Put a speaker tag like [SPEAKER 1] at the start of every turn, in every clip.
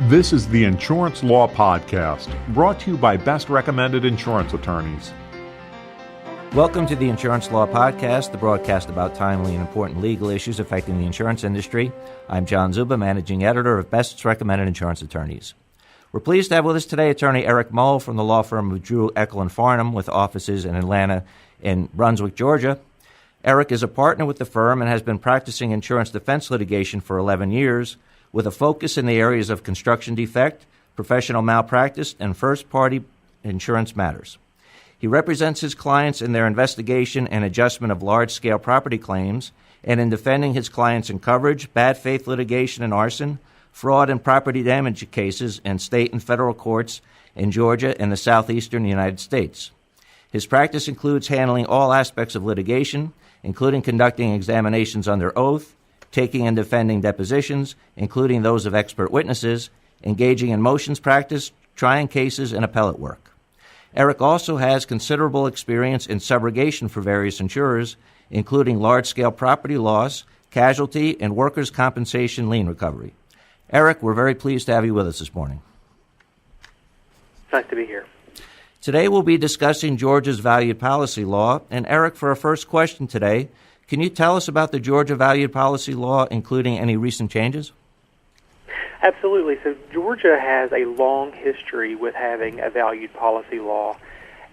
[SPEAKER 1] This is the Insurance Law Podcast, brought to you by Best Recommended Insurance Attorneys.
[SPEAKER 2] Welcome to the Insurance Law Podcast, the broadcast about timely and important legal issues affecting the insurance industry. I'm John Zuba, Managing Editor of Best Recommended Insurance Attorneys. We're pleased to have with us today attorney Eric Mull from the law firm of Drew, Eckel & Farnham with offices in Atlanta and Brunswick, Georgia. Eric is a partner with the firm and has been practicing insurance defense litigation for 11 years, with a focus in the areas of construction defect, professional malpractice, and first-party insurance matters. He represents his clients in their investigation and adjustment of large-scale property claims and in defending his clients in coverage, bad faith litigation and arson, fraud and property damage cases in state and federal courts in Georgia and the southeastern United States. His practice includes handling all aspects of litigation, including conducting examinations under oath, taking and defending depositions, including those of expert witnesses, engaging in motions practice, trying cases, and appellate work. Eric also has considerable experience in subrogation for various insurers, including large-scale property loss, casualty, and workers' compensation lien recovery. Eric, we're very pleased to have you with us this morning.
[SPEAKER 3] Nice to be here.
[SPEAKER 2] Today we'll be discussing Georgia's valued policy law. And Eric, for our first question today, can you tell us about the Georgia valued policy law, including any recent changes?
[SPEAKER 3] Absolutely. So Georgia has a long history with having a valued policy law.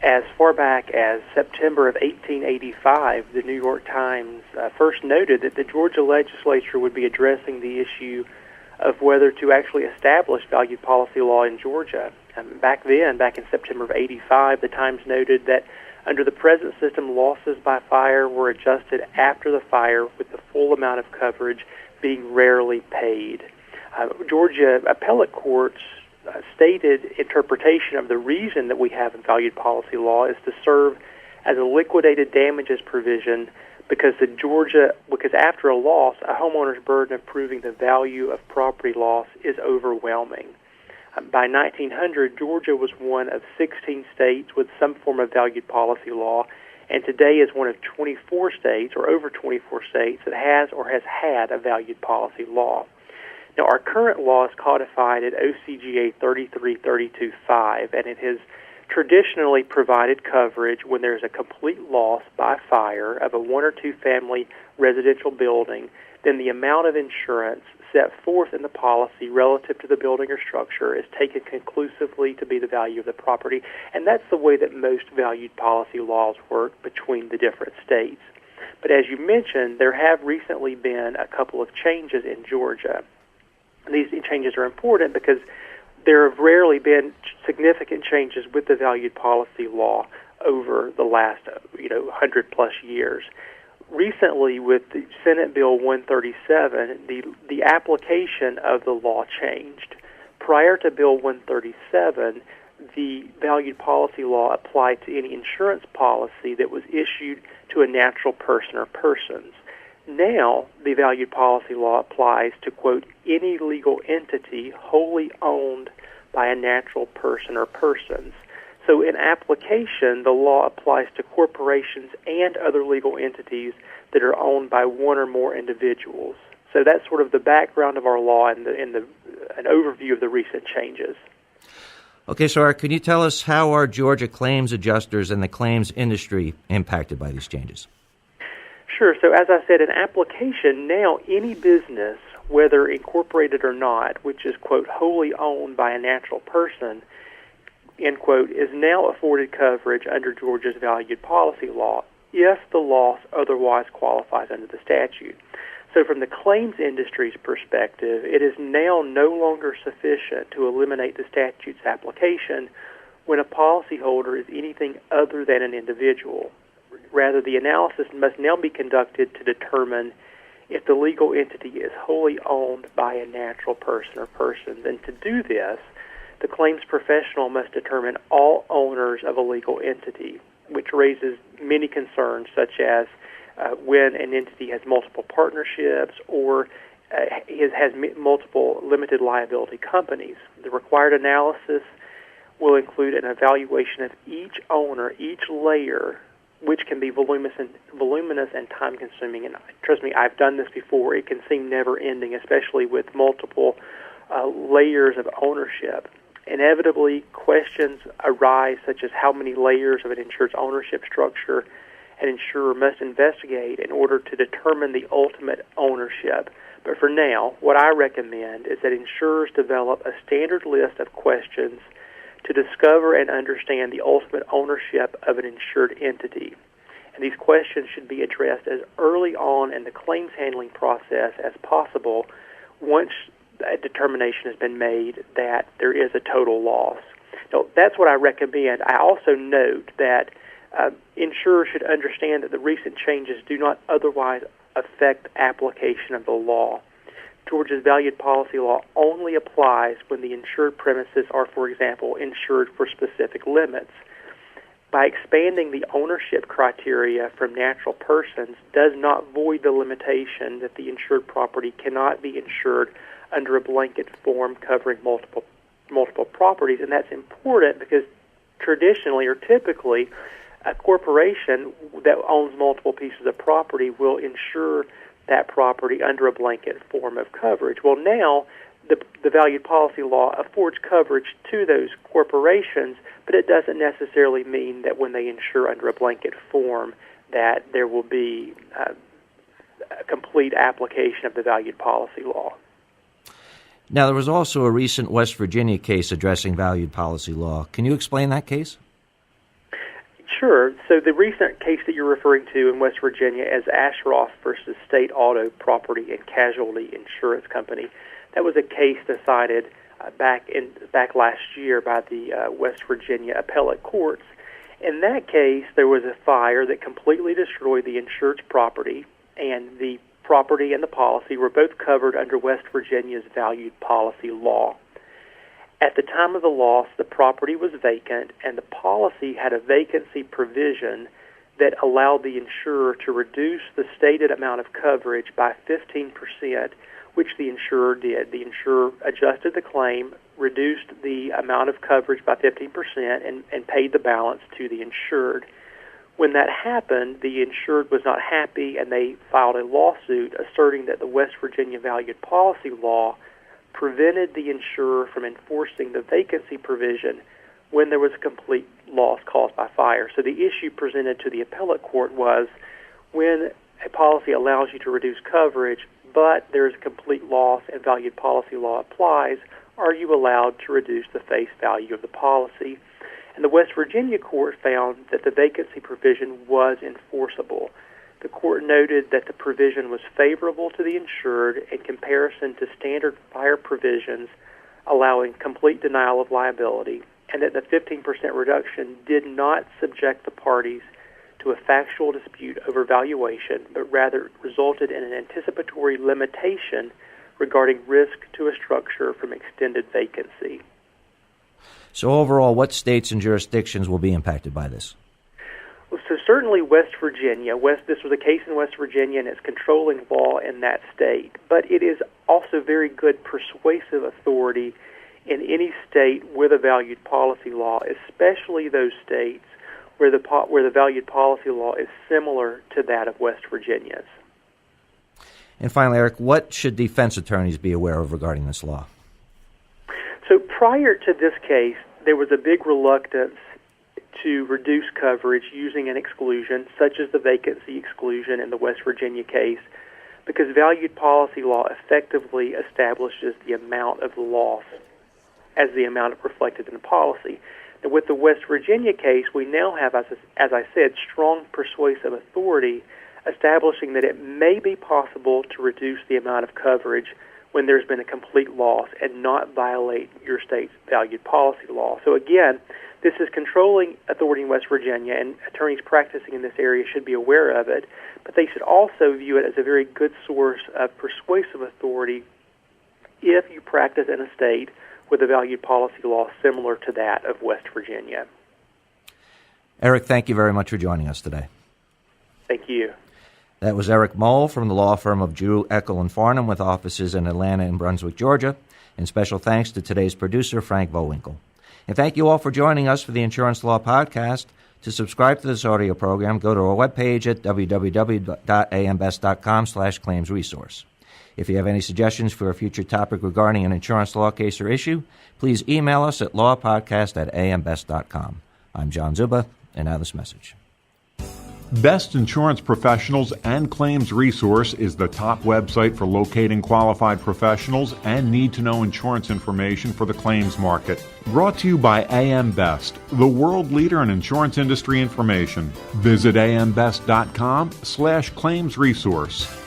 [SPEAKER 3] As far back as September of 1885, the New York Times first noted that the Georgia legislature would be addressing the issue of whether to actually establish valued policy law in Georgia. Back then, back in September of 85, the Times noted that under the present system, losses by fire were adjusted after the fire with the full amount of coverage being rarely paid. Georgia appellate courts stated interpretation of the reason that we have a valued policy law is to serve as a liquidated damages provision because after a loss, a homeowner's burden of proving the value of property loss is overwhelming. By 1900, Georgia was one of 16 states with some form of valued policy law, and today is one of 24 states, or over 24 states, that has or has had a valued policy law. Now, our current law is codified at OCGA 3332.5, and it has traditionally provided coverage when there is a complete loss by fire of a one- or two-family residential building. Then the amount of insurance set forth in the policy relative to the building or structure is taken conclusively to be the value of the property, and that's the way that most valued policy laws work between the different states. But as you mentioned, there have recently been a couple of changes in Georgia. These changes are important because there have rarely been significant changes with the valued policy law over the last 100-plus years. Recently, with the Senate Bill 137, the application of the law changed. Prior to Bill 137, the valued policy law applied to any insurance policy that was issued to a natural person or persons. Now, the valued policy law applies to, quote, any legal entity wholly owned by a natural person or persons. So in application, the law applies to corporations and other legal entities that are owned by one or more individuals. So that's sort of the background of our law and an overview of the recent changes.
[SPEAKER 2] Okay, so Eric, can you tell us how are Georgia claims adjusters and the claims industry impacted by these changes?
[SPEAKER 3] Sure. So as I said, in application, now any business, whether incorporated or not, which is, quote, wholly owned by a natural person, end quote, is now afforded coverage under Georgia's valued policy law if the loss otherwise qualifies under the statute. So from the claims industry's perspective, it is now no longer sufficient to eliminate the statute's application when a policyholder is anything other than an individual. Rather, the analysis must now be conducted to determine if the legal entity is wholly owned by a natural person or persons. And to do this, the claims professional must determine all owners of a legal entity, which raises many concerns, such as when an entity has multiple partnerships or has multiple limited liability companies. The required analysis will include an evaluation of each owner, each layer, which can be voluminous and time-consuming. And trust me, I've done this before. It can seem never-ending, especially with multiple layers of ownership. Inevitably, questions arise such as how many layers of an insured's ownership structure an insurer must investigate in order to determine the ultimate ownership. But for now, what I recommend is that insurers develop a standard list of questions to discover and understand the ultimate ownership of an insured entity. And these questions should be addressed as early on in the claims handling process as possible once a determination has been made that there is a total loss. Now, that's what I recommend. I also note that insurers should understand that the recent changes do not otherwise affect application of the law. Georgia's valued policy law only applies when the insured premises are, for example, insured for specific limits. By expanding the ownership criteria from natural persons does not void the limitation that the insured property cannot be insured under a blanket form covering multiple properties, and that's important because traditionally or typically a corporation that owns multiple pieces of property will insure that property under a blanket form of coverage. Well, now the valued policy law affords coverage to those corporations, but it doesn't necessarily mean that when they insure under a blanket form that there will be a complete application of the valued policy law.
[SPEAKER 2] Now, there was also a recent West Virginia case addressing valued policy law. Can you explain that case?
[SPEAKER 3] Sure. So the recent case that you're referring to in West Virginia is Ashroff versus State Auto Property and Casualty Insurance Company. That was a case decided back last year by the West Virginia appellate courts. In that case, there was a fire that completely destroyed the insured's property, and the property and the policy were both covered under West Virginia's valued policy law. At the time of the loss, the property was vacant, and the policy had a vacancy provision that allowed the insurer to reduce the stated amount of coverage by 15%, which the insurer did. The insurer adjusted the claim, reduced the amount of coverage by 15%, and paid the balance to the insured. When that happened, the insured was not happy, and they filed a lawsuit asserting that the West Virginia valued policy law prevented the insurer from enforcing the vacancy provision when there was a complete loss caused by fire. So the issue presented to the appellate court was when a policy allows you to reduce coverage, but there is a complete loss and valued policy law applies, are you allowed to reduce the face value of the policy? And the West Virginia court found that the vacancy provision was enforceable. The court noted that the provision was favorable to the insured in comparison to standard fire provisions allowing complete denial of liability, and that the 15% reduction did not subject the parties to a factual dispute over valuation, but rather resulted in an anticipatory limitation regarding risk to a structure from extended vacancy.
[SPEAKER 2] So overall, what states and jurisdictions will be impacted by this?
[SPEAKER 3] Well, so certainly West Virginia. This was a case in West Virginia, and it's controlling law in that state. But it is also very good persuasive authority in any state with a valued policy law, especially those states where the valued policy law is similar to that of West Virginia's.
[SPEAKER 2] And finally, Eric, what should defense attorneys be aware of regarding this law?
[SPEAKER 3] So prior to this case, there was a big reluctance to reduce coverage using an exclusion, such as the vacancy exclusion in the West Virginia case, because valued policy law effectively establishes the amount of the loss as the amount reflected in the policy. Now, with the West Virginia case, we now have, as I said, strong persuasive authority establishing that it may be possible to reduce the amount of coverage when there's been a complete loss and not violate your state's valued policy law. So again, this is controlling authority in West Virginia, and attorneys practicing in this area should be aware of it, but they should also view it as a very good source of persuasive authority if you practice in a state with a valued policy law similar to that of West Virginia.
[SPEAKER 2] Eric, thank you very much for joining us today.
[SPEAKER 3] Thank you.
[SPEAKER 2] That was Eric Moll from the law firm of Drew, Eckel & Farnham with offices in Atlanta and Brunswick, Georgia. And special thanks to today's producer, Frank Vowinkle. And thank you all for joining us for the Insurance Law Podcast. To subscribe to this audio program, go to our webpage at www.ambest.com/claims resource. If you have any suggestions for a future topic regarding an insurance law case or issue, please email us at lawpodcast@ambest.com. I'm John Zuba, and now this message.
[SPEAKER 1] Best Insurance Professionals and Claims Resource is the top website for locating qualified professionals and need-to-know insurance information for the claims market. Brought to you by AM Best, the world leader in insurance industry information. Visit ambest.com/claims resource.